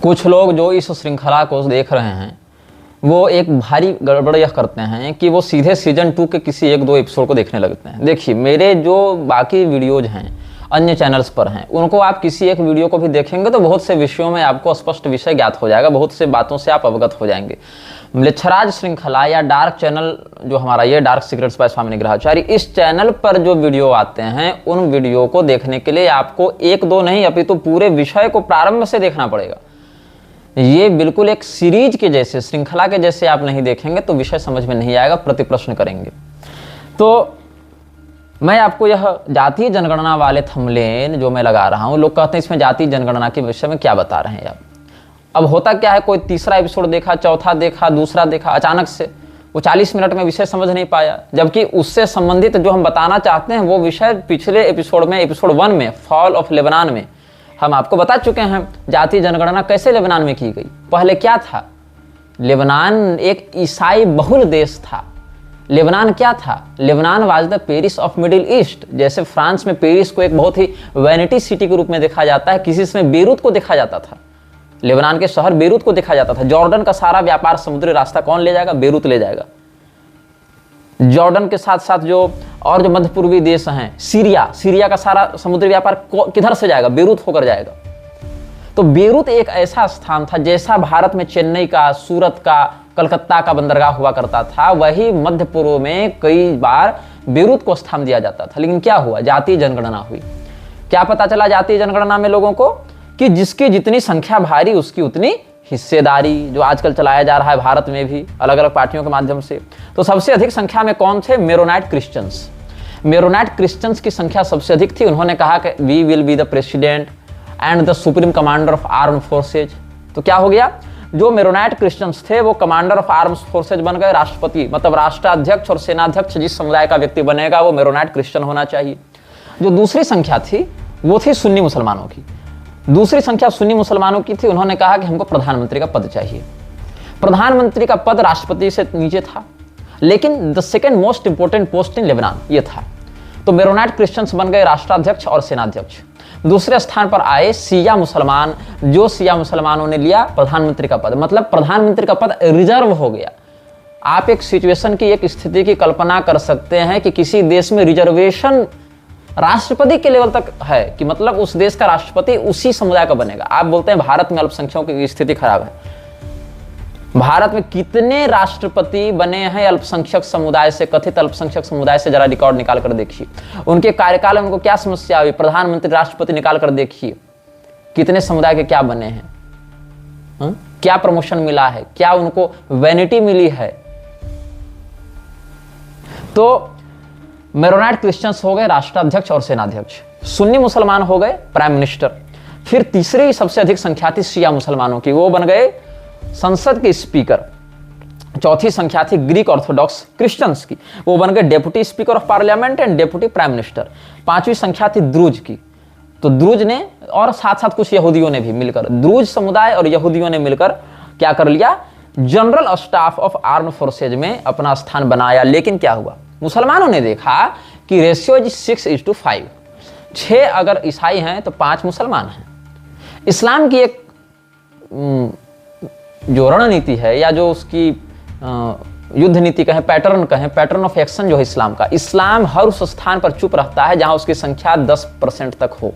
कुछ लोग जो इस श्रृंखला को देख रहे हैं वो एक भारी गड़बड़ यह करते हैं कि वो सीधे सीजन 2 के किसी एक दो एपिसोड को देखने लगते हैं। देखिए, मेरे जो बाकी वीडियोज हैं अन्य चैनल्स पर हैं, उनको आप किसी एक वीडियो को भी देखेंगे तो बहुत से विषयों में आपको स्पष्ट विषय ज्ञात हो जाएगा, बहुत से बातों से आप अवगत हो जाएंगे। म्लेच्छराज श्रृंखला या डार्क चैनल जो हमारा ये डार्क सीक्रेट्स बाय स्वामी निग्रहाचार्य, इस चैनल पर जो वीडियो आते हैं उन वीडियो को देखने के लिए आपको एक दो नहीं अपितु पूरे विषय को प्रारंभ से देखना पड़ेगा। ये बिल्कुल एक सीरीज के जैसे, श्रृंखला के जैसे आप नहीं देखेंगे तो विषय समझ में नहीं आएगा, प्रति प्रश्न करेंगे। तो मैं आपको यह जातीय जनगणना वाले थंबनेल जो मैं लगा रहा हूँ, लोग कहते हैं इसमें जातीय जनगणना के विषय में क्या बता रहे हैं आप। अब होता क्या है, कोई तीसरा एपिसोड देखा, चौथा देखा, दूसरा देखा, अचानक से वो 40 मिनट में विषय समझ नहीं पाया, जबकि उससे संबंधित जो हम बताना चाहते हैं वो विषय पिछले एपिसोड में, एपिसोड 1 में, फॉल ऑफ लेबनान में हम आपको बता चुके हैं। जातीय जनगणना कैसे लेबनान में की गई, पहले क्या था। लेबनान एक ईसाई बहुल देश था। लेबनान क्या था, Lebanon was the Paris of Middle east. जैसे फ्रांस में पेरिस को एक बहुत ही वैनिटी सिटी के रूप में देखा जाता है, किसी समय बेरूत को देखा जाता था, लेबनान के शहर बेरूत को देखा जाता था। जॉर्डन का सारा व्यापार समुद्री रास्ता कौन ले जाएगा, बेरूत ले जाएगा। जॉर्डन के साथ साथ जो और जो मध्य पूर्वी देश हैं, सीरिया का सारा समुद्री व्यापार किधर से जाएगा, बेरूत होकर जाएगा। तो बेरूत एक ऐसा स्थान था, जैसा भारत में चेन्नई का, सूरत का, कलकत्ता का बंदरगाह हुआ करता था, वही मध्य पूर्व में कई बार बेरूत को स्थान दिया जाता था। लेकिन क्या हुआ, जातीय जनगणना हुई। क्या पता चला जातीय जनगणना में लोगों को कि जिसकी जितनी संख्या भारी उसकी उतनी हिस्सेदारी, जो आजकल चलाया जा रहा है भारत में भी अलग अलग पार्टियों के माध्यम से। तो सबसे अधिक संख्या में कौन थे, मेरोनाइट क्रिश्चियंस। मेरोनाइट क्रिश्चियंस की संख्या सबसे अधिक थी। उन्होंने कहा कि we will be the president and the supreme commander of arm forces. तो क्या हो गया, जो मेरोनाइट क्रिश्चियंस थे वो कमांडर ऑफ आर्म्स फोर्सेज बन गए, राष्ट्रपति मतलब राष्ट्राध्यक्ष और सेनाध्यक्ष जिस समुदाय का व्यक्ति बनेगा वो मेरोनाइट क्रिश्चियन होना चाहिए। जो दूसरी संख्या थी वो थी सुन्नी मुसलमानों की। दूसरी संख्या सुन्नी मुसलमानों की थी। उन्होंने कहा कि हमको प्रधानमंत्री का पद चाहिए। प्रधानमंत्री का पद राष्ट्रपति से नीचे था, लेकिन the second most important post in Lebanon ये था। तो मेरोनाइट क्रिश्चियंस बन गए राष्ट्राध्यक्ष और सेनाध्यक्ष। दूसरे स्थान पर आए सिया मुसलमान, जो सिया मुसलमानों ने लिया प्रधानमंत्री का पद, मतलब प्रधानमंत्री का पद रिजर्व हो गया। आप एक सिचुएशन की, एक स्थिति की कल्पना कर सकते हैं कि किसी देश में रिजर्वेशन राष्ट्रपति के लेवल तक है, कि मतलब उस देश का राष्ट्रपति उसी समुदाय का बनेगा। आप बोलते हैं भारत में अल्पसंख्यकों की स्थिति खराब है। भारत में कितने राष्ट्रपति बने हैं अल्पसंख्यक समुदाय से, कथित अल्पसंख्यक समुदाय से, जरा रिकॉर्ड निकाल कर देखिए। उनके कार्यकाल में उनको क्या समस्या हुई, प्रधानमंत्री राष्ट्रपति निकाल कर देखिए कितने समुदाय के क्या बने हैं, क्या प्रमोशन मिला है, क्या उनको वैनिटी मिली है। तो मेरोनाइट क्रिश्चियंस हो गए राष्ट्राध्यक्ष और सेनाध्यक्ष, सुन्नी मुसलमान हो गए प्राइम मिनिस्टर। फिर तीसरी सबसे अधिक संख्या थी शिया मुसलमानों की, वो बन गए संसद के स्पीकर। चौथी संख्या थी ग्रीक ऑर्थोडॉक्स क्रिश्चियंस की, वो बन गए deputy speaker of parliament and deputy prime minister. पांचवी संख्या थी द्रुज की, तो द्रुज ने और साथ साथ कुछ यहूदियों ने भी मिलकर, द्रुज समुदाय और यहूदियों ने मिलकर क्या कर लिया, general staff of arm forces में अपना स्थान बनाया। लेकिन क्या हुआ, मुसलमानों ने देखा कि रेशियो 6:5, 6 अगर ईसाई हैं तो 5 मुसलमान हैं। इस्लाम की एक जो रणनीति है या जो उसकी युद्ध नीति कहें, पैटर्न ऑफ एक्शन जो है इस्लाम का, इस्लाम हर उस स्थान पर चुप रहता है जहां उसकी संख्या 10% तक हो।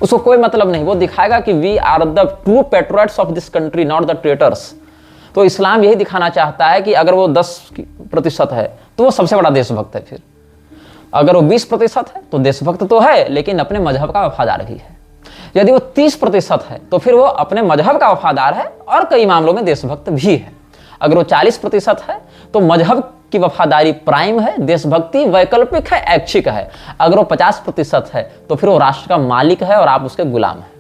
उसको कोई मतलब नहीं, वो दिखाएगा कि we are the true patriots of this country, not the traitors. तो इस्लाम यही दिखाना चाहता है कि अगर वो 10% है तो वो सबसे बड़ा देशभक्त है। फिर अगर वो 20% है तो देशभक्त तो है लेकिन अपने मजहब का वफादार भी है। यदि वो 30% है तो फिर वो अपने मजहब का वफादार है और कई मामलों में देशभक्त भी है। अगर वो 40% है तो मजहब की वफादारी प्राइम है, देशभक्ति वैकल्पिक है, ऐच्छिक है। अगर वो 50% है तो फिर वो राष्ट्र का मालिक है और आप उसके गुलाम हैं।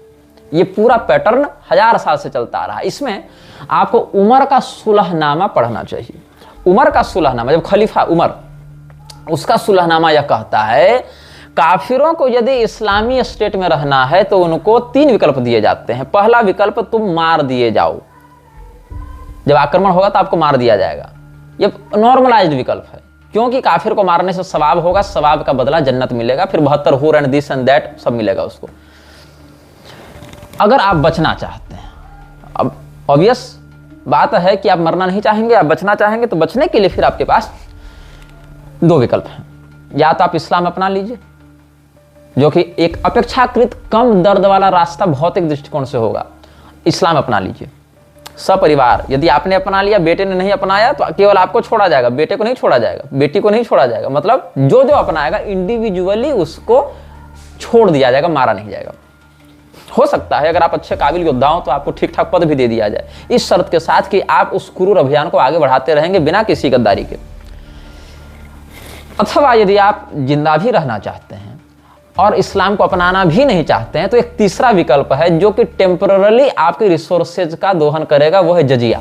ये पूरा पैटर्न 1000 साल से चलता आ रहा है। इसमें आपको उमर का सुलहनामा पढ़ना चाहिए। उमर का सुलहनामा, जब खलीफा उमर, उसका सुलहनामा यह कहता है काफिरों को यदि इस्लामी स्टेट में रहना है तो उनको 3 विकल्प दिए जाते हैं। पहला विकल्प, तुम मार दिए जाओ, जब आक्रमण होगा तो आपको मार दिया जाएगा। ये नॉर्मलाइज्ड विकल्प है, क्योंकि काफिर को मारने से सवाब होगा, सवाब का बदला जन्नत मिलेगा, फिर 72 हुर एंड दिस एंड दैट सब मिलेगा उसको। अगर आप बचना चाहते हैं अब ऑब्वियस बात है कि आप मरना नहीं चाहेंगे, आप बचना चाहेंगे, तो बचने के लिए फिर आपके पास दो विकल्प हैं। या तो आप इस्लाम अपना लीजिए, जो कि एक अपेक्षाकृत कम दर्द वाला रास्ता भौतिक दृष्टिकोण से होगा। इस्लाम अपना लीजिए सपरिवार। यदि आपने अपना लिया, बेटे ने नहीं अपनाया, तो केवल आपको छोड़ा जाएगा, बेटे को नहीं छोड़ा जाएगा, बेटी को नहीं छोड़ा जाएगा। मतलब जो जो अपनाएगा इंडिविजुअली उसको छोड़ दिया जाएगा, मारा नहीं जाएगा। हो सकता है अगर आप अच्छे काबिल योद्धा हो तो आपको ठीक ठाक पद भी दे दिया जाए, इस शर्त के साथ कि आप उस क्रूर अभियान को आगे बढ़ाते रहेंगे बिना किसी गद्दारी के। अथवा यदि आप जिंदा भी रहना चाहते हैं और इस्लाम को अपनाना भी नहीं चाहते हैं, तो एक तीसरा विकल्प है जो कि टेम्पररी आपके रिसोर्सेज का दोहन करेगा, वो है जजिया।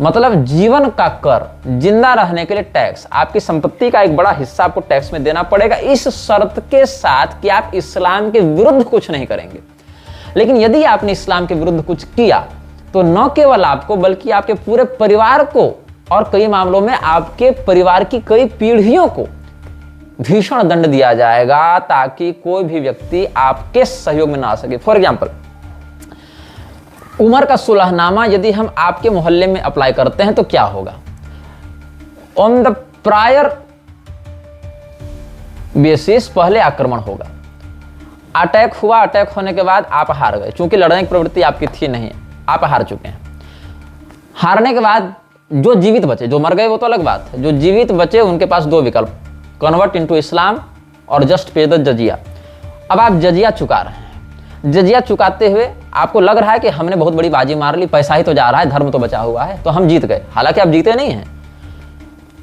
मतलब जीवन का कर, जिंदा रहने के लिए टैक्स, आपकी संपत्ति का एक बड़ा हिस्सा आपको टैक्स में देना पड़ेगा, इस शर्त के साथ कि आप इस्लाम के विरुद्ध कुछ नहीं करेंगे। लेकिन यदि आपने इस्लाम के विरुद्ध कुछ किया तो न केवल आपको बल्कि आपके पूरे परिवार को, और कई मामलों में आपके परिवार की कई पीढ़ियों को भीषण दंड दिया जाएगा, ताकि कोई भी व्यक्ति आपके सहयोग में ना आ सके। फॉर एग्जाम्पल, उमर का सुलहनामा यदि हम आपके मोहल्ले में अप्लाई करते हैं तो क्या होगा? ऑन द प्रायर बेसिस पहले आक्रमण होगा, अटैक हुआ, अटैक होने के बाद आप हार गए, क्योंकि लड़ने की प्रवृत्ति आपकी थी नहीं, आप हार चुके हैं। हारने के बाद जो जीवित बचे, जो मर गए वो तो अलग बात है, जो जीवित बचे उनके पास दो विकल्प, कन्वर्ट इनटू इस्लाम और जस्ट पे द जजिया। अब आप जजिया चुका रहे हैं, जजिया चुकाते हुए आपको लग रहा है कि हमने बहुत बड़ी बाजी मार ली, पैसा ही तो जा रहा है, धर्म तो बचा हुआ है, तो हम जीत गए। हालांकि आप जीते नहीं हैं।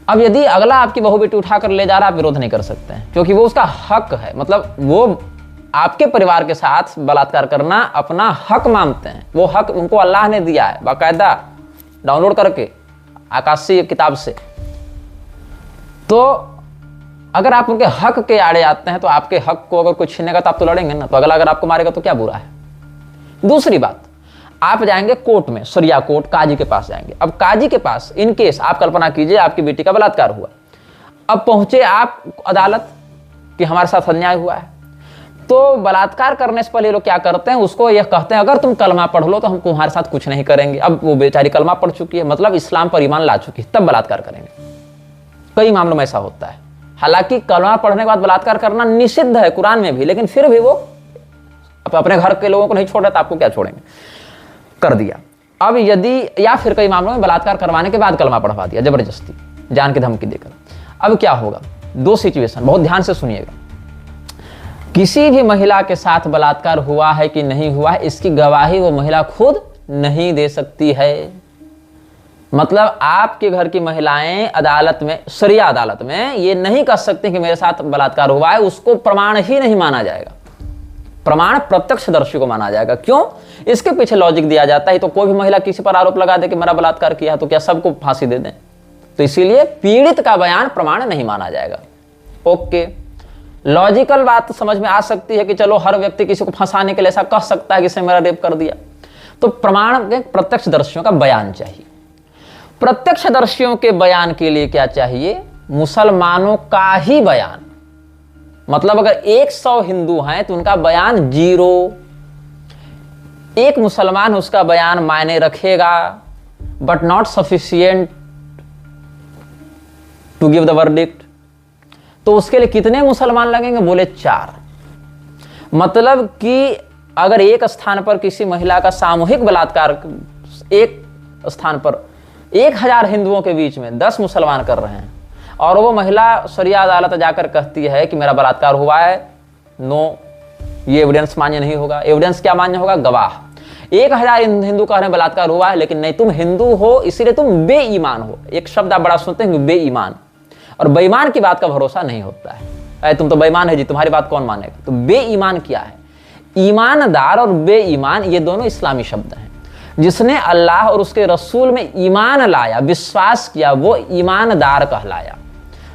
अब यदि अगला आपकी बहू बेटी उठाकर ले जा रहा है, आप विरोध नहीं कर सकते हैं, क्योंकि वो उसका हक है। मतलब वो आपके परिवार के साथ बलात्कार करना अपना हक मानते हैं, वो हक उनको अल्लाह ने दिया है बाकायदा डाउनलोड करके आकाशीय किताब से। तो अगर आप उनके हक के आड़े आते हैं, तो आपके हक को अगर कोई छीनेगा तो आप तो लड़ेंगे ना, तो अगला अगर आपको मारेगा तो क्या बुरा है। दूसरी बात, आप जाएंगे कोर्ट में, शरिया कोर्ट, काजी के पास जाएंगे। अब काजी के पास इन केस आप कल्पना कीजिए आपकी बेटी का बलात्कार हुआ, अब पहुंचे आप अदालत कि हमारे साथ अन्याय हुआ है, तो बलात्कार करने से पहले लोग क्या करते हैं, उसको यह कहते हैं अगर तुम कलमा पढ़ लो तो हम तुम्हारे साथ कुछ नहीं करेंगे। अब वो बेचारी कलमा पढ़ चुकी है, मतलब इस्लाम पर ईमान ला चुकी है, तब बलात्कार करेंगे। कई मामलों में ऐसा होता है। हालांकि कलमा पढ़ने के बाद बलात्कार करना निषिद्ध है कुरान में भी, लेकिन फिर भी वो अपने घर के लोगों को नहीं छोड़ रहे, तो आपको क्या छोड़ेंगे, कर दिया। अब यदि, या फिर कई मामलों में बलात्कार करवाने के बाद कलमा पढ़वा दिया जबरदस्ती, जान की धमकी देकर। अब क्या होगा, दो सिचुएशन, बहुत ध्यान से सुनिएगा। किसी भी महिला के साथ बलात्कार हुआ है कि नहीं हुआ है, इसकी गवाही वो महिला खुद नहीं दे सकती है। मतलब आपके घर की महिलाएं अदालत में, शरिया अदालत में ये नहीं कह सकती कि मेरे साथ बलात्कार हुआ है, उसको प्रमाण ही नहीं माना जाएगा। प्रमाण प्रत्यक्षदर्शी को माना जाएगा। क्यों? इसके पीछे लॉजिक दिया जाता है, तो कोई भी महिला किसी पर आरोप लगा दे कि मेरा बलात्कार किया, तो क्या सबको फांसी दे दें? तो इसीलिए पीड़ित का बयान प्रमाण नहीं माना जाएगा। ओके, लॉजिकल बात समझ में आ सकती है कि चलो हर व्यक्ति किसी को फंसाने के लिए ऐसा कह सकता है कि इसने मेरा रेप कर दिया, तो प्रमाण के प्रत्यक्षदर्शियों का बयान चाहिए। प्रत्यक्षदर्शियों के बयान के लिए क्या चाहिए? मुसलमानों का ही बयान। मतलब अगर 100 हिंदू हैं तो उनका बयान 0, एक मुसलमान उसका बयान मायने रखेगा, but not sufficient to give the verdict. तो उसके लिए कितने मुसलमान लगेंगे? बोले 4। मतलब कि अगर एक स्थान पर किसी महिला का सामूहिक बलात्कार, एक स्थान पर 1000 हिंदुओं के बीच में 10 मुसलमान कर रहे हैं, और वो महिला शरिया अदालत जाकर कहती है कि मेरा बलात्कार हुआ है, नो, ये एविडेंस मान्य नहीं होगा। एविडेंस क्या मान्य होगा? गवाह। 1000 हिंदू कह रहे हैं बलात्कार हुआ है, लेकिन नहीं, तुम हिंदू हो इसीलिए तुम बेईमान हो। एक शब्द आप बड़ा सुनते हैं, बेईमान, और बेईमान की बात का भरोसा नहीं होता है। अरे तुम तो बेईमान है जी, तुम्हारी बात कौन मानेगा? तो बेईमान क्या है? ईमानदार और बेईमान ये दोनों इस्लामी शब्द हैं। जिसने अल्लाह और उसके रसूल में ईमान लाया, विश्वास किया, वो ईमानदार कहलाया।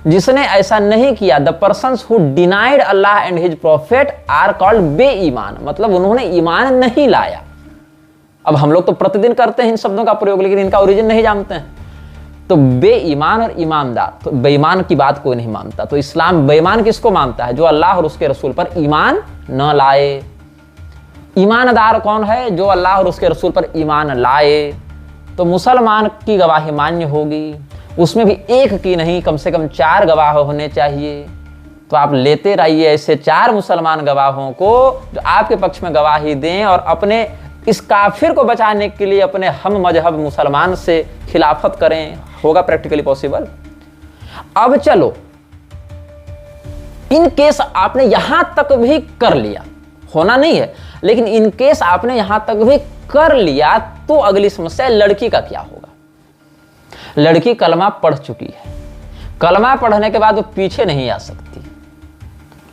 जिसने ऐसा नहीं किया, the persons who denied Allah and his prophet are called बेईमान, मतलब उन्होंने ईमान नहीं लाया। अब हम लोग तो प्रतिदिन करते हैं इन शब्दों का प्रयोग, लेकिन इनका ओरिजिन नहीं जानते हैं। तो बेईमान और ईमानदार, तो बेईमान की बात कोई नहीं मानता। तो इस्लाम बेईमान किसको मानता है? जो अल्लाह और उसके रसूल पर ईमान न लाए। ईमानदार कौन है? जो अल्लाह और उसके रसूल पर ईमान लाए। तो मुसलमान की गवाही मान्य होगी, उसमें भी एक की नहीं, कम से कम 4 गवाह होने चाहिए। तो आप लेते रहिए ऐसे 4 मुसलमान गवाहों को जो आपके पक्ष में गवाही दें और अपने इस काफिर को बचाने के लिए अपने हम मजहब मुसलमान से खिलाफत करें। होगा प्रैक्टिकली पॉसिबल? अब चलो, इन केस आपने यहां तक भी कर लिया, होना नहीं है, लेकिन इन केस आपने यहां तक भी कर लिया तो अगली समस्या लड़की का क्या होगा? लड़की कलमा पढ़ चुकी है, कलमा पढ़ने के बाद वो पीछे नहीं आ सकती।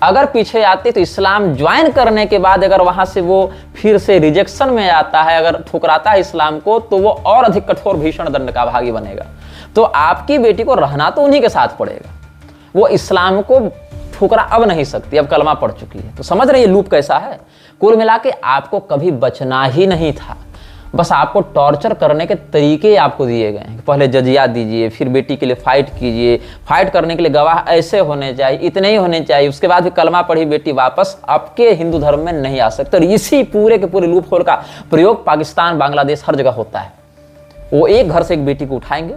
अगर पीछे आती तो इस्लाम ज्वाइन करने के बाद अगर वहां से वो फिर से रिजेक्शन में आता है, अगर ठुकराता है इस्लाम को, तो वो और अधिक कठोर भीषण दंड का भागी बनेगा। तो आपकी बेटी को रहना तो उन्हीं के साथ पड़ेगा। वो इस्लाम को ठुकरा अब नहीं सकती, अब कलमा पढ़ चुकी है। तो समझ रही है लूप कैसा है? कुल मिला के आपको कभी बचना ही नहीं था, बस आपको टॉर्चर करने के तरीके आपको दिए गए हैं। पहले जजिया दीजिए, फिर बेटी के लिए फाइट कीजिए, फाइट करने के लिए गवाह ऐसे होने चाहिए, इतने ही होने चाहिए, उसके बाद भी कलमा पढ़ी बेटी वापस आपके हिंदू धर्म में नहीं आ सकती। और इसी पूरे के पूरे लूप होल का प्रयोग पाकिस्तान, बांग्लादेश, हर जगह होता है। वो एक घर से एक बेटी को उठाएंगे,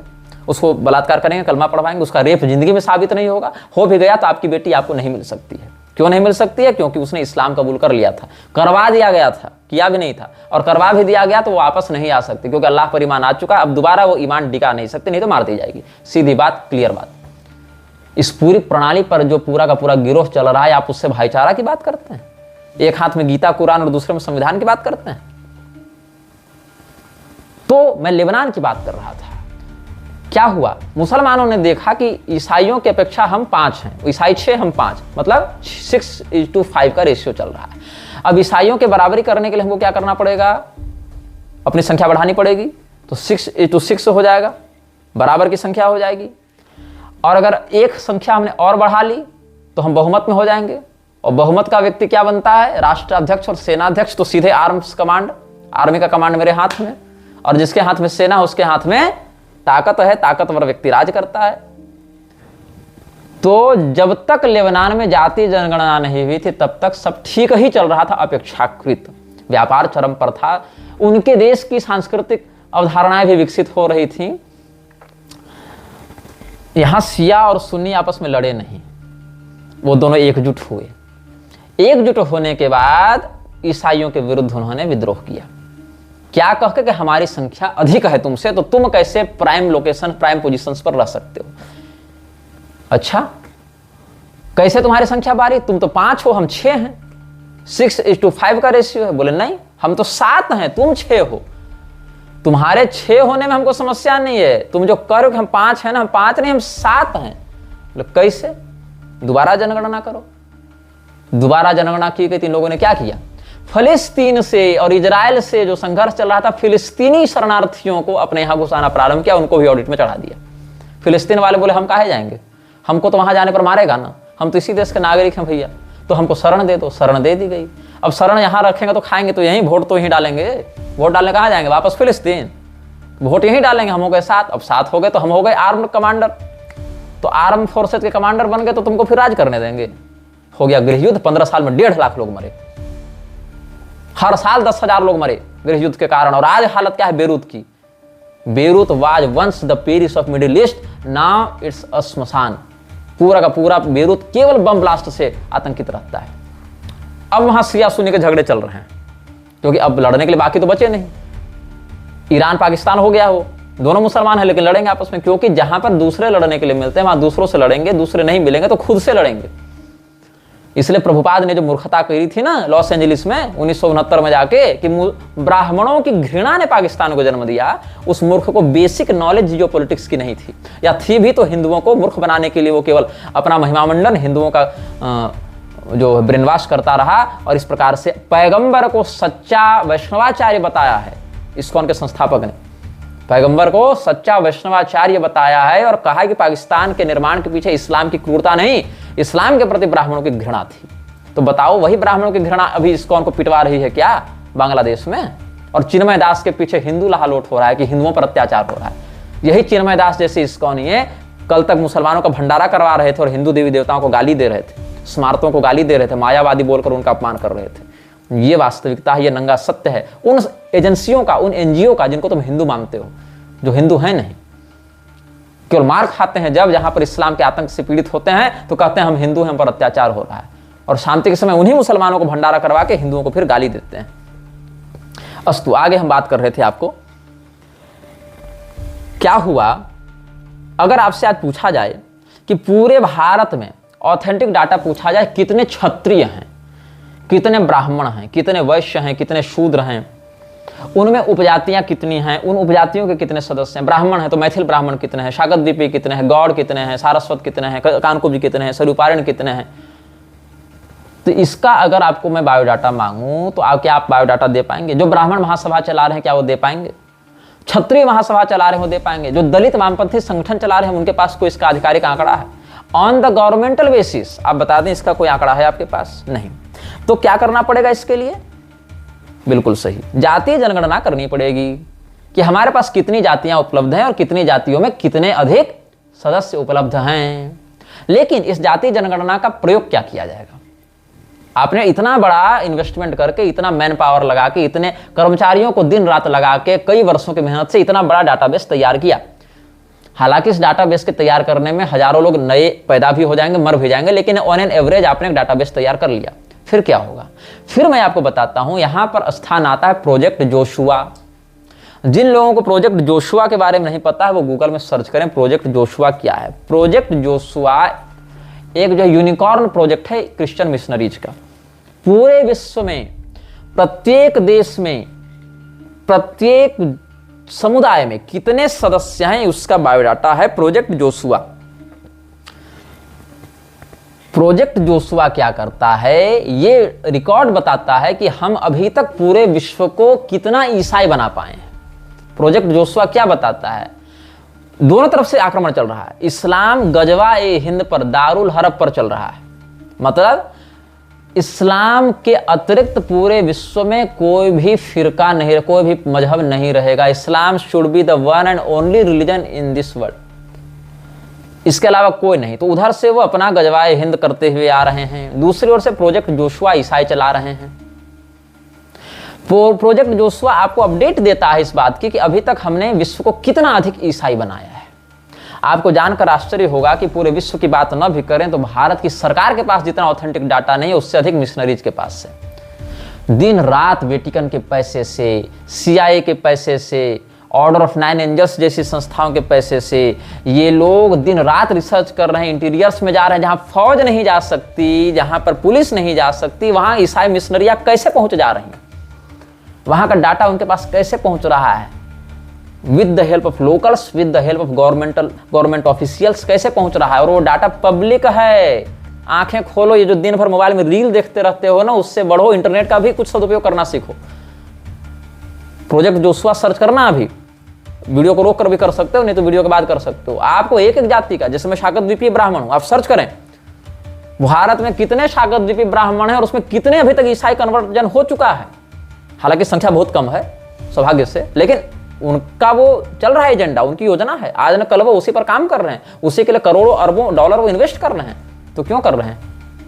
उसको बलात्कार करेंगे, कलमा पढ़वाएंगे, उसका रेप जिंदगी में साबित नहीं होगा। हो भी गया तो आपकी बेटी आपको नहीं मिल सकती है। क्यों नहीं मिल सकती है? क्योंकि उसने इस्लाम कबूल कर लिया था, करवा दिया गया था, किया भी नहीं था, और करवा भी दिया गया तो वो वापस नहीं आ सकती, क्योंकि अल्लाह पर ईमान आ चुका। अब दोबारा वो ईमान टिका नहीं सकती, नहीं तो मार दी जाएगी। सीधी बात, क्लियर बात। इस पूरी प्रणाली पर जो पूरा का पूरा गिरोह चल रहा है, आप उससे भाईचारा की बात करते हैं? एक हाथ में गीता कुरान और दूसरे में संविधान की बात करते हैं। तो मैं लेबनान की बात कर रहा था। क्या हुआ? मुसलमानों ने देखा कि ईसाइयों की अपेक्षा हम 5 हैं, ईसाई 6 हम 5, मतलब 6:5 का रेशियो चल रहा है। अब ईसाइयों के बराबरी करने के लिए हमको क्या करना पड़ेगा? अपनी संख्या बढ़ानी पड़ेगी। तो 6:6 हो जाएगा, बराबर की संख्या हो जाएगी। और अगर एक संख्या हमने और बढ़ा ली तो हम बहुमत में हो जाएंगे। और बहुमत का व्यक्ति क्या बनता है? राष्ट्राध्यक्ष और सेनाध्यक्ष। तो सीधे आर्म्स कमांड, आर्मी का कमांड मेरे हाथ में, और जिसके हाथ में सेना उसके हाथ में ताकत है, ताकतवर व्यक्ति राज करता है। तो जब तक लेबनान में जाति जनगणना नहीं हुई थी तब तक सब ठीक ही चल रहा था, अपेक्षाकृत। व्यापार चरम पर था, उनके देश की सांस्कृतिक अवधारणाएं भी विकसित हो रही थी। यहां शिया और सुन्नी आपस में लड़े नहीं, वो दोनों एकजुट हुए। एकजुट होने के बाद ईसाइयों के विरुद्ध उन्होंने विद्रोह किया। क्या कह के कि हमारी संख्या अधिक है तुमसे, तो तुम कैसे प्राइम लोकेशन, प्राइम पोजीशंस पर रह सकते हो? अच्छा, कैसे तुम्हारी संख्या बारी? तुम तो 5 हो, हम 6 हैं, 6:5 का रेशियो है। बोले नहीं, हम तो 7 हैं, तुम 6 हो। तुम्हारे 6 होने में हमको समस्या नहीं है, तुम जो करो कि हम 5 हैं ना, हम 5 नहीं, हम 7 हैं। बोले कैसे? दोबारा जनगणना करो। दोबारा जनगणना की गई। 3 लोगों ने क्या किया? फलस्तीन से और इजराइल से जो संघर्ष चल रहा था, फिलिस्तीनी शरणार्थियों को अपने यहां घुसाना प्रारंभ किया, उनको भी ऑडिट में चढ़ा दिया। फिलिस्तीन वाले बोले हम काहे जाएंगे, हमको तो वहां जाने पर मारेगा ना, हम तो इसी देश के नागरिक हैं भैया, तो हमको शरण दे दो। शरण दे दी गई। अब शरण यहां रखेंगे तो खाएंगे तो यहीं, वोट तो यहीं डालेंगे। वोट डालने कहां जाएंगे? वापस फिलिस्तीन। वोट यहीं डालेंगे। हम हो गए 7, अब 7 हो गए तो हम हो गए आर्म्ड कमांडर। तो आर्म फोर्सेज के कमांडर बन गए तो तुमको फिर राज करने देंगे। हो गया गृह युद्ध। 15 साल में 1.5 लाख लोग मरे, हर साल 10,000 लोग मरे गृह युद्ध के कारण। और आज हालत क्या है बेरूत की? Beirut was once the Paris of Middle East, now it's a श्मशान। पूरा का पूरा बेरूत केवल बम ब्लास्ट से आतंकित रहता है। अब वहां शिया सुन्नी के झगड़े चल रहे हैं, क्योंकि अब लड़ने के लिए बाकी तो बचे नहीं। ईरान पाकिस्तान हो गया हो, दोनों मुसलमान हैं लेकिन लड़ेंगे आपस में, क्योंकि जहां पर दूसरे लड़ने के लिए मिलते हैं वहां दूसरों से लड़ेंगे, दूसरे नहीं मिलेंगे तो खुद से लड़ेंगे। इसलिए प्रभुपाद ने जो मूर्खता करी थी ना लॉस एंजलिस में 1969 में जाके, कि ब्राह्मणों की घृणा ने पाकिस्तान को जन्म दिया, उस मूर्ख को बेसिक नॉलेज जियो पॉलिटिक्स की नहीं थी, या थी भी तो हिंदुओं को मूर्ख बनाने के लिए वो केवल अपना महिमामंडन, हिंदुओं का जो ब्रेनवाश करता रहा। और इस प्रकार से पैगंबर को सच्चा वैष्णवाचार्य बताया है इस्कॉन के संस्थापक ने। पैगंबर को सच्चा वैष्णवाचार्य बताया है और कहा कि पाकिस्तान के निर्माण के पीछे इस्लाम की क्रूरता नहीं, इस्लाम के प्रति ब्राह्मणों की घृणा थी। तो बताओ, वही ब्राह्मणों की घृणा अभी इस्कॉन को पिटवा रही है क्या बांग्लादेश में? और चिन्मय दास के पीछे हिंदू लहालोट हो रहा है कि हिंदुओं पर अत्याचार हो रहा है। यही चिन्मय दास जैसे इस्कॉन ही कल तक मुसलमानों का भंडारा करवा रहे थे और हिंदू देवी देवताओं को गाली दे रहे थे, स्मारकों को गाली दे रहे थे, मायावादी बोलकर उनका अपमान कर रहे थे। ये वास्तविकता है, ये नंगा सत्य है उन एजेंसियों का, उन एनजीओ का जिनको तुम हिंदू मानते हो, जो हिंदू हैं नहीं। केवल मार खाते हैं जब जहां पर इस्लाम के आतंक से पीड़ित होते हैं तो कहते हैं हम हिंदू हैं, हम पर अत्याचार हो रहा है, और शांति के समय उन्हीं मुसलमानों को भंडारा करवा के हिंदुओं को फिर गाली देते हैं। अस्तु, आगे हम बात कर रहे थे आपको क्या हुआ। अगर आपसे आज पूछा जाए कि पूरे भारत में ऑथेंटिक डाटा पूछा जाए, कितने क्षत्रिय हैं, कितने ब्राह्मण हैं, कितने वैश्य हैं, कितने शूद्र हैं, उनमें उपजातियां कितनी हैं, उन उपजातियों के कितने सदस्य हैं। ब्राह्मण हैं तो मैथिल ब्राह्मण कितने हैं, शाकतद्वीपी कितने हैं, गौड़ कितने हैं, सारस्वत कितने हैं, कानकुब्ज कितने हैं, स्वरूपारण कितने हैं। तो इसका अगर आपको मैं बायोडाटा मांगूं तो क्या आप बायोडाटा दे पाएंगे? जो ब्राह्मण महासभा चला रहे हैं क्या वो दे पाएंगे? क्षत्रिय महासभा चला रहे हैं वो दे पाएंगे? जो दलित वामपंथी संगठन चला रहे हैं उनके पास कोई इसका आधिकारिक आंकड़ा है? ऑन द गवर्नमेंटल बेसिस आप बता दें इसका कोई आंकड़ा है आपके पास? नहीं। तो क्या करना पड़ेगा इसके लिए? बिल्कुल सही, जातीय जनगणना करनी पड़ेगी कि हमारे पास कितनी जातियां उपलब्ध हैं और कितनी जातियों में कितने अधिक सदस्य उपलब्ध हैं। लेकिन इस जातीय जनगणना का प्रयोग क्या किया जाएगा? आपने इतना बड़ा इन्वेस्टमेंट करके, इतना मैन पावर लगा के, इतने कर्मचारियों को दिन रात लगा के, कई वर्षों की मेहनत से इतना बड़ा डाटाबेस तैयार किया। हालांकि इस डाटाबेस के तैयार करने में हजारों लोग नए पैदा भी हो जाएंगे, मर भी जाएंगे, लेकिन ऑन एन एवरेज आपने एक डाटाबेस तैयार कर लिया। फिर क्या होगा? फिर मैं आपको बताता हूं, यहां पर स्थान आता है प्रोजेक्ट जोशुआ। जिन लोगों को प्रोजेक्ट जोशुआ के बारे में नहीं पता है वो गूगल में सर्च करें प्रोजेक्ट जोशुआ क्या है। प्रोजेक्ट जोशुआ एक जो यूनिकॉर्न प्रोजेक्ट है क्रिश्चियन मिशनरीज का। पूरे विश्व में प्रत्येक देश में, प्रत्येक समुदाय में कितने सदस्य हैं उसका बायोडाटा है प्रोजेक्ट जोशुआ। प्रोजेक्ट जोशुआ क्या करता है? ये रिकॉर्ड बताता है कि हम अभी तक पूरे विश्व को कितना ईसाई बना पाए हैं। प्रोजेक्ट जोशुआ क्या बताता है? दोनों तरफ से आक्रमण चल रहा है। इस्लाम गजवा ए हिंद पर, दारुल हरब पर चल रहा है। मतलब इस्लाम के अतिरिक्त पूरे विश्व में कोई भी फिरका नहीं, कोई भी मजहब नहीं रहेगा। Islam should be the one and only religion in this world, इसके अलावा कोई नहीं। तो उधर से वो अपना गजवाए हिंद करते हुए आ रहे हैं, दूसरी ओर से प्रोजेक्ट जोशुआ ईसाई चला रहे हैं। प्रोजेक्ट जोशुआ आपको अपडेट देता है इस बात की कि अभी तक हमने विश्व को कितना अधिक ईसाई बनाया है। आपको जानकर आश्चर्य होगा कि पूरे विश्व की बात न भी करें तो भारत की सरकार के पास जितना ऑथेंटिक डाटा नहीं है उससे अधिक मिशनरीज के पास है। दिन रात वेटिकन के पैसे से, CIA के पैसे से, ऑर्डर ऑफ 9 एंजल्स जैसी संस्थाओं के पैसे से ये लोग दिन रात रिसर्च कर रहे हैं। इंटीरियर्स में जा रहे हैं जहां फौज नहीं जा सकती, जहां पर पुलिस नहीं जा सकती, वहां ईसाई मिशनरियां कैसे पहुंच जा रही हैं, वहां का डाटा उनके पास कैसे पहुंच रहा है, with the help of locals, with the help of government officials कैसे पहुंच रहा है। और वो डाटा पब्लिक है। आंखें खोलो, ये जो दिन भर मोबाइल में रील देखते रहते हो ना, उससे बढ़ो, इंटरनेट का भी कुछ सदुपयोग करना सीखो। प्रोजेक्ट जोशुआ सर्च करना, अभी वीडियो को रोक कर भी कर सकते हो, नहीं तो वीडियो के बाद कर सकते हो। आपको एक एक जाति का, जैसे मैं शाकतद्वीपीय ब्राह्मण हूं, आप सर्च करें भारत में कितने शाकतद्वीपीय ब्राह्मण हैं और उसमें कितने अभी तक ईसाई कन्वर्जन हो चुका है। हालांकि संख्या बहुत कम है सौभाग्य से, लेकिन उनका वो चल रहा है एजेंडा, उनकी योजना है। आज न कल वो उसी पर काम कर रहे हैं, उसी के लिए करोड़ों अरबों डॉलर वो इन्वेस्ट कर रहे हैं। तो क्यों कर रहे हैं?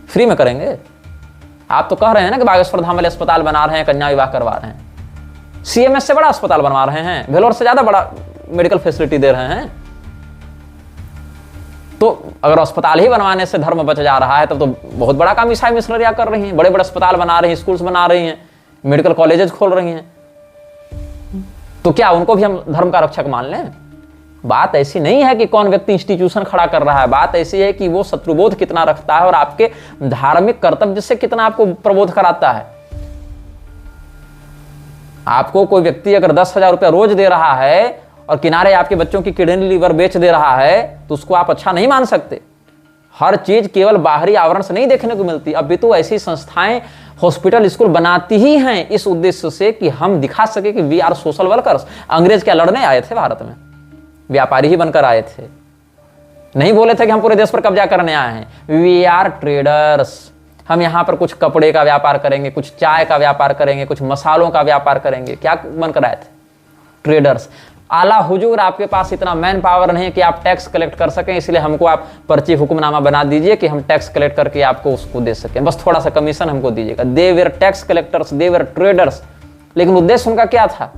फ्री में करेंगे? आप तो कह रहे हैं ना कि बागेश्वर धाम वाले अस्पताल बना रहे हैं, कन्या विवाह करवा रहे हैं, CMS से बड़ा अस्पताल बनवा रहे हैं, वेलोर से ज्यादा बड़ा मेडिकल फैसिलिटी दे रहे हैं। तो अगर अस्पताल ही बनवाने से धर्म बच जा रहा है तब तो बहुत बड़ा काम ईसाई मिशनरियां कर रही हैं। बड़े बड़े अस्पताल बना रही हैं, स्कूल्स बना रही हैं, मेडिकल कॉलेजेस खोल रही हैं। तो क्या उनको भी हम धर्म का रक्षक मान लें? बात ऐसी नहीं है कि कौन व्यक्ति इंस्टीट्यूशन खड़ा कर रहा है, बात ऐसी है कि वो शत्रुबोध कितना रखता है और आपके धार्मिक कर्तव्य से कितना आपको प्रबोध कराता है। आपको कोई व्यक्ति अगर 10,000 रुपया रोज दे रहा है और किनारे आपके बच्चों की किडनी लीवर बेच दे रहा है तो उसको आप अच्छा नहीं मान सकते। हर चीज केवल बाहरी आवरण से नहीं देखने को मिलती। अब भी तो ऐसी संस्थाएं, हॉस्पिटल, स्कूल बनाती ही हैं इस उद्देश्य से कि हम दिखा सके कि वी आर सोशल वर्कर्स। अंग्रेज क्या लड़ने आए थे भारत में? व्यापारी ही बनकर आए थे, नहीं बोले थे कि हम पूरे देश पर कब्जा करने आए हैं। We are traders. हम यहाँ पर कुछ कपड़े का व्यापार करेंगे, कुछ चाय का व्यापार करेंगे, कुछ मसालों का व्यापार करेंगे। क्या बनकर आए थे? ट्रेडर्स। आला हुजूर आपके पास इतना मैन पावर नहीं है कि आप टैक्स कलेक्ट कर सकें, इसलिए हमको आप पर्ची हुक्मनामा बना दीजिए कि हम टैक्स कलेक्ट करके आपको उसको दे सकें, बस थोड़ा सा कमीशन हमको दीजिएगा। They were tax collectors, they were traders. लेकिन उद्देश्य उनका क्या था?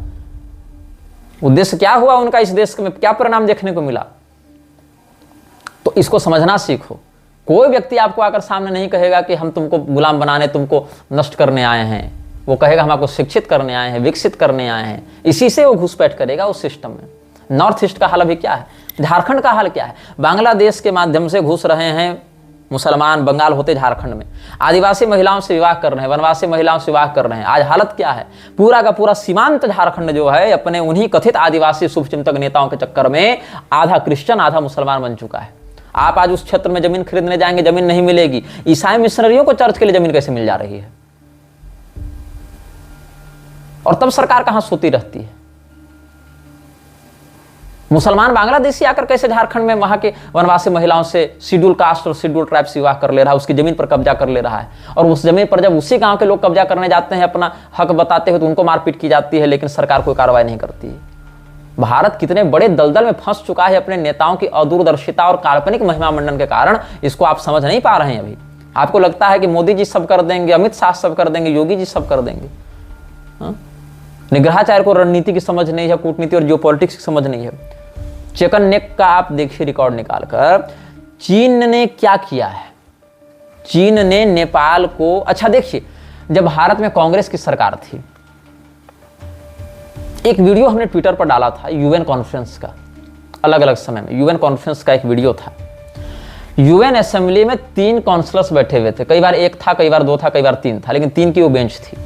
उद्देश्य क्या हुआ उनका? इस देश में क्या परिणाम देखने को मिला? तो इसको समझना सीखो। कोई व्यक्ति आपको आकर सामने नहीं कहेगा कि हम तुमको गुलाम बनाने, तुमको नष्ट करने आए हैं। वो कहेगा हम आपको शिक्षित करने आए हैं, विकसित करने आए हैं। इसी से वो घुसपैठ करेगा उस सिस्टम में। नॉर्थ ईस्ट का हाल अभी क्या है? झारखंड का हाल क्या है? बांग्लादेश के माध्यम से घुस रहे हैं मुसलमान, बंगाल होते झारखंड में। आदिवासी महिलाओं से विवाह कर रहे हैं, वनवासी महिलाओं से विवाह कर रहे हैं। आज हालत क्या है? पूरा का पूरा सीमांत झारखंड जो है अपने उन्हीं कथित आदिवासी शुभचिंतक नेताओं के चक्कर में आधा क्रिश्चियन आधा मुसलमान बन चुका है। आप आज उस क्षेत्र में जमीन खरीदने जाएंगे, जमीन नहीं मिलेगी। ईसाई मिशनरियों को चर्च के लिए जमीन कैसे मिल जा रही है? और तब सरकार कहां सोती रहती है? मुसलमान बांग्लादेशी आकर कैसे झारखंड में वहां के वनवासी महिलाओं से शेड्यूल कास्ट और शेड्यूल ट्राइब से विवाह कर ले रहा है, उसकी जमीन पर कब्जा कर ले रहा है। और उस जमीन पर जब उसी गांव के लोग कब्जा करने जाते हैं, अपना हक बताते हुए, तो उनको मारपीट की जाती है, लेकिन सरकार कोई कार्रवाई नहीं करती है। भारत कितने बड़े दलदल में फंस चुका है अपने नेताओं की अदूरदर्शिता और काल्पनिक महिमा मंडन के कारण। इसको आप समझ नहीं पा रहे हैं अभी। आपको लगता है कि मोदी जी सब कर देंगे, अमित शाह सब कर देंगे, योगी जी सब कर देंगे। निग्रहाचार्य को रणनीति की समझ नहीं है, कूटनीति और जियोपॉलिटिक्स की समझ नहीं है। चिकन नेक का आप देखिए रिकॉर्ड निकालकर, चीन ने क्या किया है। चीन ने नेपाल को, अच्छा देखिए, जब भारत में कांग्रेस की सरकार थी, एक वीडियो हमने ट्विटर पर डाला था यूएन कॉन्फ्रेंस का, अलग अलग समय में यूएन कॉन्फ्रेंस का एक वीडियो था। यूएन असेंबली में 3 काउंसलर्स बैठे हुए थे, कई बार 1 था, कई बार 2 था, कई बार 3 था, लेकिन 3 की वो बेंच थी।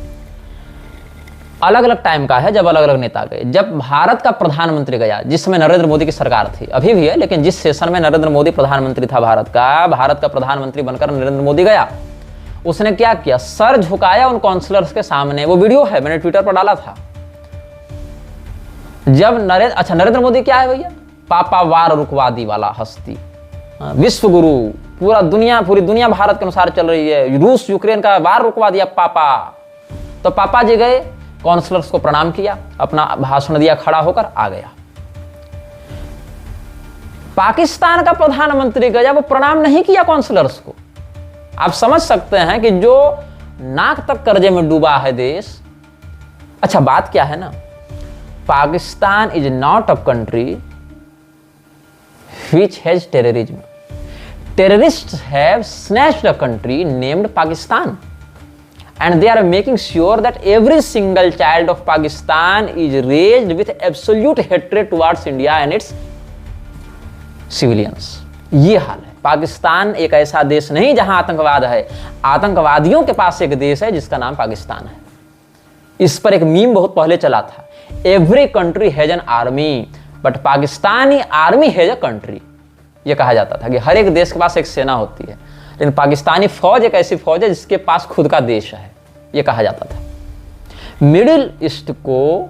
अलग अलग टाइम का है जब अलग अलग नेता गए। जब भारत का प्रधानमंत्री गया, जिसमें नरेंद्र मोदी की सरकार थी, अभी भी है, लेकिन जिस सेशन में नरेंद्र मोदी प्रधानमंत्री था भारत का प्रधानमंत्री बनकर नरेंद्र मोदी गया, उसने क्या किया? सर झुकाया उन काउंसलर्स के सामने। वो वीडियो है, मैंने ट्विटर पर डाला था। जब नरेंद्र मोदी क्या है भैया? पापा वार रुकवादी वाला हस्ती, विश्व गुरु, पूरी दुनिया भारत के अनुसार चल रही है। रूस यूक्रेन का वार रुकवा दिया पापा। तो पापा जी गए, काउंसलर्स को प्रणाम किया, अपना भाषण दिया, खड़ा होकर आ गया। पाकिस्तान का प्रधानमंत्री गया, वो प्रणाम नहीं किया काउंसलर्स को। आप समझ सकते हैं कि जो नाक तक कर्जे में डूबा है देश। अच्छा, बात क्या है ना, Pakistan is not a country which has terrorism. Terrorists have snatched a country named Pakistan, and they are making sure that every single child of Pakistan is raised with absolute hatred towards India and its civilians. ये हाल है। पाकिस्तान एक ऐसा देश नहीं जहां आतंकवाद है, आतंकवादियों के पास एक देश है जिसका नाम पाकिस्तान है। इस पर एक मीम बहुत पहले चला था, every country has an army but Pakistani army has a country. यह कहा जाता था कि हर एक देश के पास एक सेना होती है, लेकिन पाकिस्तानी फौज एक ऐसी फौज है जिसके पास खुद का देश है, यह कहा जाता था। मिडिल ईस्ट को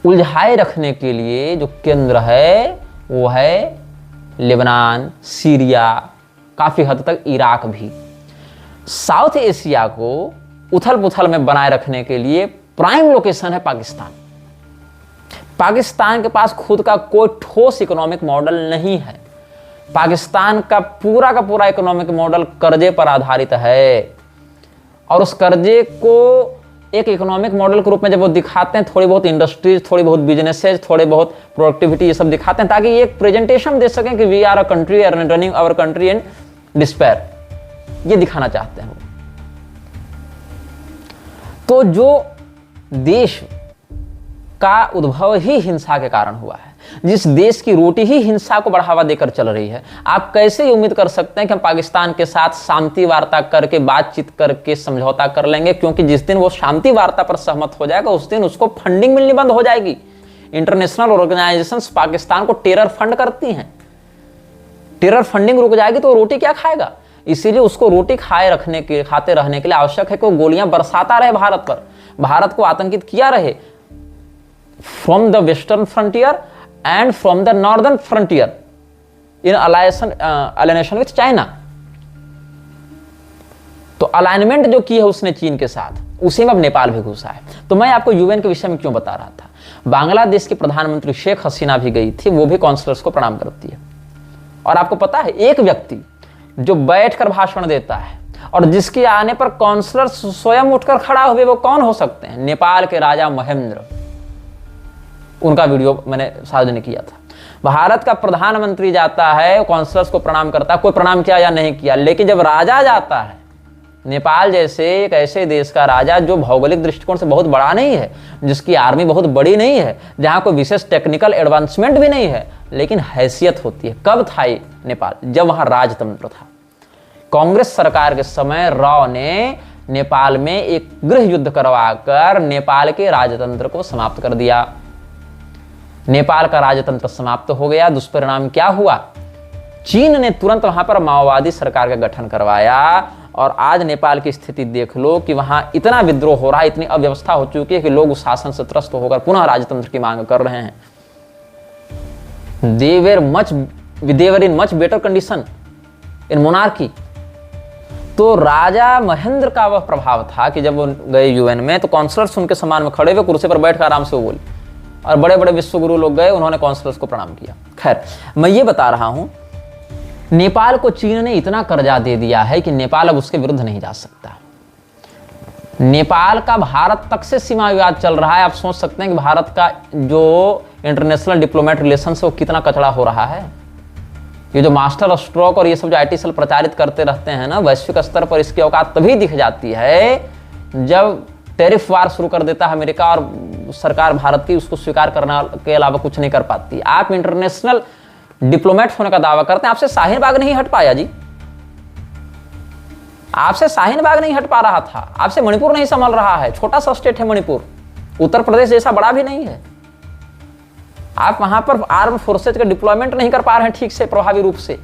उलझाए रखने के लिए जो केंद्र है वो है लेबनान, सीरिया, काफी हद तक इराक भी। साउथ एशिया को उथल पुथल में बनाए रखने के लिए प्राइम लोकेशन है पाकिस्तान। पाकिस्तान के पास खुद का कोई ठोस इकोनॉमिक मॉडल नहीं है। पाकिस्तान का पूरा इकोनॉमिक मॉडल कर्जे पर आधारित है, और उस कर्जे को एक इकोनॉमिक मॉडल के रूप में जब वो दिखाते हैं, थोड़ी बहुत इंडस्ट्रीज, थोड़ी बहुत बिजनेसेस, थोड़े बहुत प्रोडक्टिविटी, ये सब दिखाते हैं ताकि ये एक प्रेजेंटेशन दे सकें कि we are a country and running our country in despair, ये दिखाना चाहते हैं वो। तो जो देश का उद्भव ही हिंसा के कारण हुआ है, जिस देश की रोटी ही हिंसा को बढ़ावा देकर चल रही है, आप कैसे उम्मीद कर सकते हैं कि हम पाकिस्तान के साथ शांति वार्ता करके, बातचीत करके समझौता कर लेंगे? क्योंकि जिस दिन वो शांति वार्ता पर सहमत हो जाएगा, उस दिन उसको फंडिंग मिलनी बंद हो जाएगी। इंटरनेशनल ऑर्गेनाइजेशंस पाकिस्तान को टेरर फंड करती हैं, टेरर फंडिंग रुक जाएगी तो रोटी क्या खाएगा? इसीलिए उसको रोटी खाते रहने के लिए आवश्यक है कि वो गोलियां बरसाता रहे भारत पर, भारत को आतंकित किया रहे, from the western frontier and from the northern frontier in alienation with China. तो अलाइनमेंट जो की है उसने चीन के साथ, उसी में अब नेपाल भी घुसा है। तो मैं आपको यूएन के विषय में क्यों बता रहा था, बांग्लादेश की प्रधानमंत्री शेख हसीना भी गई थी, वो भी काउंसलर्स को प्रणाम करती है। और आपको पता है एक व्यक्ति जो बैठकर भाषण देता है और जिसके आने पर काउंसलर स्वयं उठकर खड़ा हुए, वो कौन हो सकते हैं? नेपाल के राजा महेंद्र। उनका वीडियो मैंने सार्वजनिक किया था। भारत का प्रधानमंत्री जाता है, काउंसलर्स को प्रणाम करता है, कोई प्रणाम किया या नहीं किया, लेकिन जब राजा जाता है, नेपाल जैसे एक ऐसे देश का राजा जो भौगोलिक दृष्टिकोण से बहुत बड़ा नहीं है, जिसकी आर्मी बहुत बड़ी नहीं है, जहां कोई विशेष टेक्निकल एडवांसमेंट भी नहीं है, लेकिन हैसियत होती है। कब था ये नेपाल? जब वहां राजतंत्र था। कांग्रेस सरकार के समय राव ने नेपाल में एक गृह युद्ध करवाकर नेपाल के राजतंत्र को समाप्त कर दिया। नेपाल का राजतंत्र समाप्त हो गया। दुष्परिणाम क्या हुआ? चीन ने तुरंत वहां पर माओवादी सरकार का गठन करवाया और आज नेपाल की स्थिति देख लो कि वहां इतना विद्रोह हो रहा है, इतनी अव्यवस्था हो चुकी है कि लोग उस शासन से त्रस्त होकर पुनः राजतंत्र की मांग कर रहे हैं। They were in much better condition in monarchy। तो राजा महेंद्र का वह प्रभाव था कि जब वो गए यूएन में तो काउंसलर्स उनके सम्मान में खड़े हुए, कुर्सी पर बैठकर आराम से वो बोले, और बड़े बड़े विश्वगुरु लोग गए, उन्होंने काउंसलर्स को प्रणाम किया। खैर, मैं ये बता रहा हूं, नेपाल को चीन ने इतना कर्जा दे दिया है कि नेपाल अब उसके विरुद्ध नहीं जा सकता। नेपाल का भारत तक से सीमा विवाद चल रहा है। आप सोच सकते हैं कि भारत का जो इंटरनेशनल डिप्लोमेट रिलेशन है वो कितना कचड़ा हो रहा है। ये जो मास्टर स्ट्रोक और ये सब जो IT सेल प्रचारित करते रहते हैं ना, वैश्विक स्तर पर इसकी औकात तभी दिख जाती है जब टैरिफ वार शुरू कर देता है अमेरिका और सरकार भारत की उसको स्वीकार करने के अलावा कुछ नहीं कर पाती। आप इंटरनेशनल डिप्लोमेट होने का दावा करते हैं, आपसे शाहीन बाग नहीं हट पाया जी, आपसे शाहीन बाग नहीं हट पा रहा था, आपसे मणिपुर नहीं संभल रहा है। छोटा सा स्टेट है मणिपुर, उत्तर प्रदेश जैसा बड़ा भी नहीं है। आप वहां पर आर्म फोर्सेज का डिप्लॉयमेंट नहीं कर पा रहे हैं ठीक से, प्रभावी रूप से।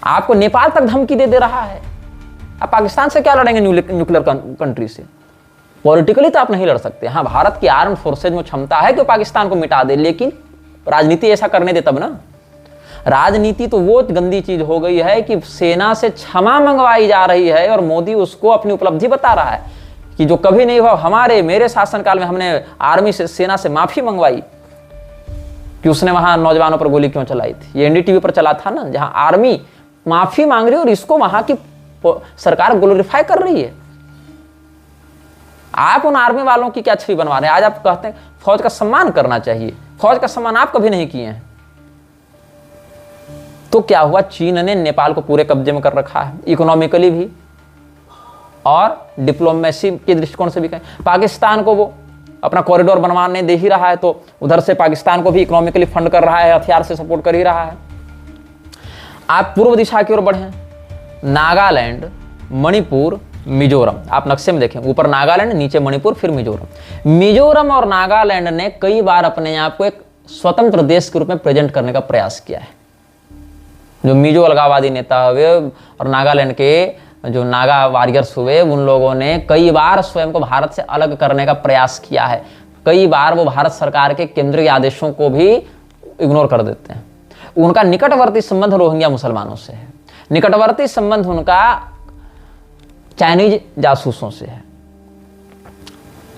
आपको नेपाल तक धमकी दे रहा है। आप पाकिस्तान से क्या लड़ेंगे? न्यूक्लियर कंट्री से पॉलिटिकली तो आप नहीं लड़ सकते। हाँ, भारत की आर्म फोर्सेज में क्षमता है कि पाकिस्तान को मिटा दे, लेकिन राजनीति ऐसा करने दे तब ना। राजनीति तो वो गंदी चीज हो गई है कि सेना से क्षमा मंगवाई जा रही है और मोदी उसको अपनी उपलब्धि बता रहा है कि जो कभी नहीं हुआ, मेरे शासनकाल में हमने आर्मी से, सेना से माफी मंगवाई कि उसने वहां नौजवानों पर गोली क्यों चलाई थी। ये NDTV पर चला था ना, जहां आर्मी माफी मांग रही है और इसको वहां की सरकार ग्लोरीफाई कर रही है। आप उन आर्मी वालों की क्या छवि बनवा रहे हैं? आज आप कहते हैं फौज का सम्मान करना चाहिए, फौज का सम्मान आप कभी नहीं किए हैं। तो क्या हुआ? चीन ने नेपाल को पूरे कब्जे में कर रखा है, इकोनॉमिकली भी और डिप्लोमेसी के दृष्टिकोण से भी। कहें पाकिस्तान को वो अपना कॉरिडोर बनवाने दे ही रहा है, तो उधर से पाकिस्तान को भी इकोनॉमिकली फंड कर रहा है, हथियार से सपोर्ट कर ही रहा है। आप पूर्व दिशा की ओर बढ़ें, नागालैंड, मणिपुर, मिजोरम, आप नक्शे में देखें, ऊपर नागालैंड, नीचे मणिपुर, फिर मिजोरम। मिजोरम और नागालैंड ने कई बार अपने आप को एक स्वतंत्र देश के रूप में प्रेजेंट करने का प्रयास किया है। जो मिजो अलगाववादी नेता हुए और नागालैंड के जो नागा वॉरियर्स हुए, उन लोगों ने कई बार स्वयं को भारत से अलग करने का प्रयास किया है। कई बार वो भारत सरकार के केंद्रीय आदेशों को भी इग्नोर कर देते हैं। उनका निकटवर्ती संबंध रोहिंग्या मुसलमानों से है, निकटवर्ती संबंध उनका चाइनीज जासूसों से है।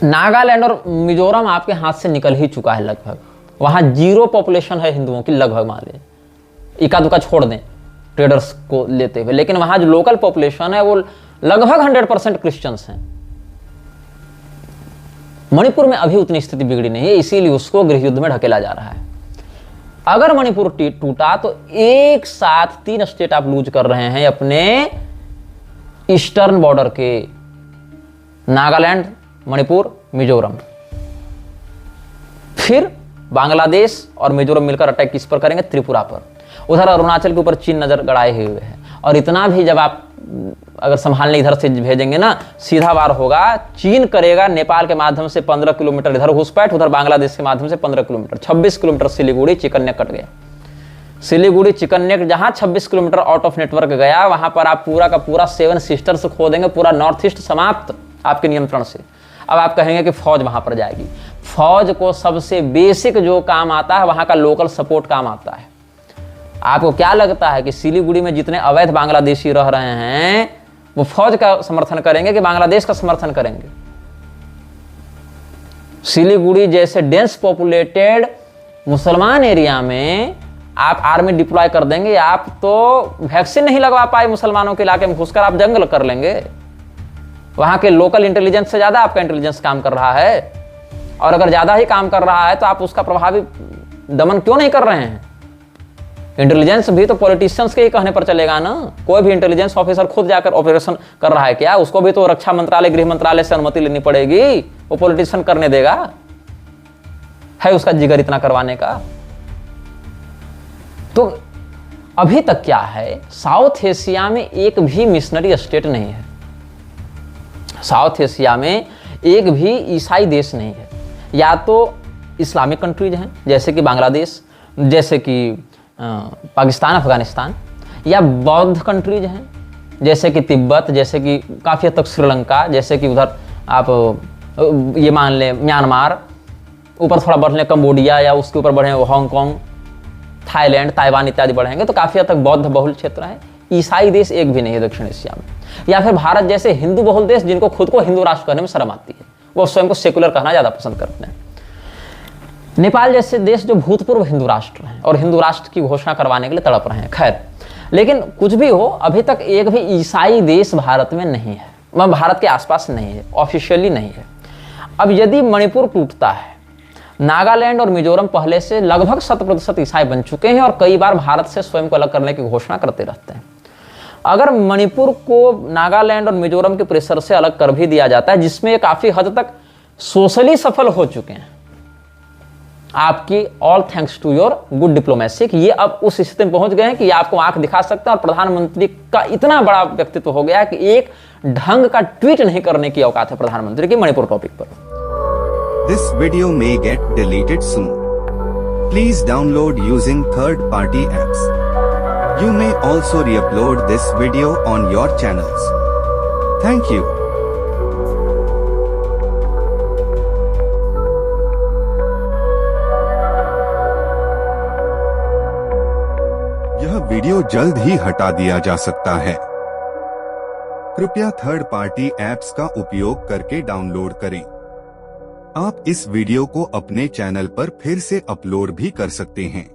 नागालैंड और मिजोरम आपके हाथ से निकल ही चुका है लगभग। वहां 0 पॉपुलेशन है हिंदुओं की, लगभग मान लें, इक्का दुक्का छोड़ दें ट्रेडर्स को लेते हुए, लेकिन वहां जो लोकल पॉपुलेशन है वो लगभग 100% क्रिश्चियंस हैं। मणिपुर में अभी उतनी स्थिति बिगड़ी नहीं है, इसीलिए उसको गृह युद्ध में ढकेला जा रहा है। अगर मणिपुर टूटा तो एक साथ 3 स्टेट आप लूज कर रहे हैं अपने ईस्टर्न बॉर्डर के, नागालैंड, मणिपुर, मिजोरम। फिर बांग्लादेश और मिजोरम मिलकर अटैक किस पर करेंगे? त्रिपुरा पर। उधर अरुणाचल के ऊपर चीन नजर गड़ाए हुए है, और इतना भी जब आप अगर संभालने इधर से भेजेंगे ना, सीधा वार होगा। चीन करेगा नेपाल के माध्यम से 15 किलोमीटर इधर घुसपैठ, उधर बांग्लादेश के माध्यम से 15 किलोमीटर, 26 किलोमीटर सिलीगुड़ी चिकन्नेक कट गया। सिलीगुड़ी चिकन्नेक जहां 26 किलोमीटर आउट ऑफ नेटवर्क गया, वहां पर आप पूरा का पूरा 7 सिस्टर्स खो देंगे, पूरा नॉर्थ ईस्ट समाप्त आपके नियंत्रण से। अब आप कहेंगे कि फौज वहां पर जाएगी। फौज को सबसे बेसिक जो काम आता है वहां का लोकल सपोर्ट काम आता है। आपको क्या लगता है कि सिलीगुड़ी में जितने अवैध बांग्लादेशी रह रहे हैं वो फौज का समर्थन करेंगे कि बांग्लादेश का समर्थन करेंगे? सिलीगुड़ी जैसे डेंस पॉपुलेटेड मुसलमान एरिया में आप आर्मी डिप्लॉय कर देंगे? आप तो वैक्सीन नहीं लगवा पाए मुसलमानों के इलाके में घुसकर आप जंग कर लेंगे? वहां के लोकल इंटेलिजेंस से ज्यादा आपका इंटेलिजेंस काम कर रहा है, और अगर ज्यादा ही काम कर रहा है तो आप उसका प्रभावी दमन क्यों नहीं कर रहे हैं? इंटेलिजेंस भी तो पॉलिटिशियंस के ही कहने पर चलेगा ना। कोई भी इंटेलिजेंस ऑफिसर खुद जाकर ऑपरेशन कर रहा है क्या? उसको भी तो रक्षा मंत्रालय, गृह मंत्रालय से अनुमति लेनी पड़ेगी। वो पॉलिटिशियन करने देगा? है उसका जिगर इतना करवाने का? तो अभी तक क्या है, साउथ एशिया में एक भी मिशनरी स्टेट नहीं है। साउथ एशिया में एक भी ईसाई देश नहीं है। या तो इस्लामिक कंट्रीज हैं जैसे कि बांग्लादेश, जैसे कि पाकिस्तान, अफगानिस्तान, या बौद्ध कंट्रीज हैं जैसे कि तिब्बत, जैसे कि काफ़ी हद तक श्रीलंका, जैसे कि उधर आप ये मान लें म्यांमार, ऊपर थोड़ा बढ़ लें कंबोडिया, या उसके ऊपर बढ़े हांगकांग, थाईलैंड, ताइवान इत्यादि बढ़ेंगे तो काफ़ी हद तक बौद्ध बहुल क्षेत्र है। ईसाई देश एक भी नहीं है दक्षिण एशिया में। या फिर भारत जैसे हिंदू बहुल देश जिनको खुद को हिंदू राष्ट्र कहने में शर्म आती है, वो स्वयं को सेकुलर कहना ज़्यादा पसंद करते हैं। नेपाल जैसे देश जो भूतपूर्व हिंदू राष्ट्र हैं और हिंदू राष्ट्र की घोषणा करवाने के लिए तड़प रहे हैं। खैर, लेकिन कुछ भी हो, अभी तक एक भी ईसाई देश भारत में नहीं है, वह भारत के आसपास नहीं है, ऑफिशियली नहीं है। अब यदि मणिपुर टूटता है, नागालैंड और मिजोरम पहले से लगभग 100% ईसाई बन चुके हैं और कई बार भारत से स्वयं को अलग करने की घोषणा करते रहते हैं। अगर मणिपुर को नागालैंड और मिजोरम के प्रेशर से अलग कर भी दिया जाता है, जिसमें काफी हद तक सोशली सफल हो चुके हैं आपकी, all thanks to your good diplomacy, कि ये अब उस स्थिति में पहुंच गए हैं कि ये आपको आंख दिखा सकते हैं और प्रधानमंत्री का इतना बड़ा व्यक्तित्व हो गया है कि एक ढंग का ट्वीट नहीं करने की औकात है प्रधानमंत्री की मणिपुर टॉपिक पर। This video may get deleted soon. Please download using third-party apps. You may also re-upload this video on your channels. Thank you. यह वीडियो जल्द ही हटा दिया जा सकता है। कृपया थर्ड पार्टी ऐप्स का उपयोग करके डाउनलोड करें। आप इस वीडियो को अपने चैनल पर फिर से अपलोड भी कर सकते हैं।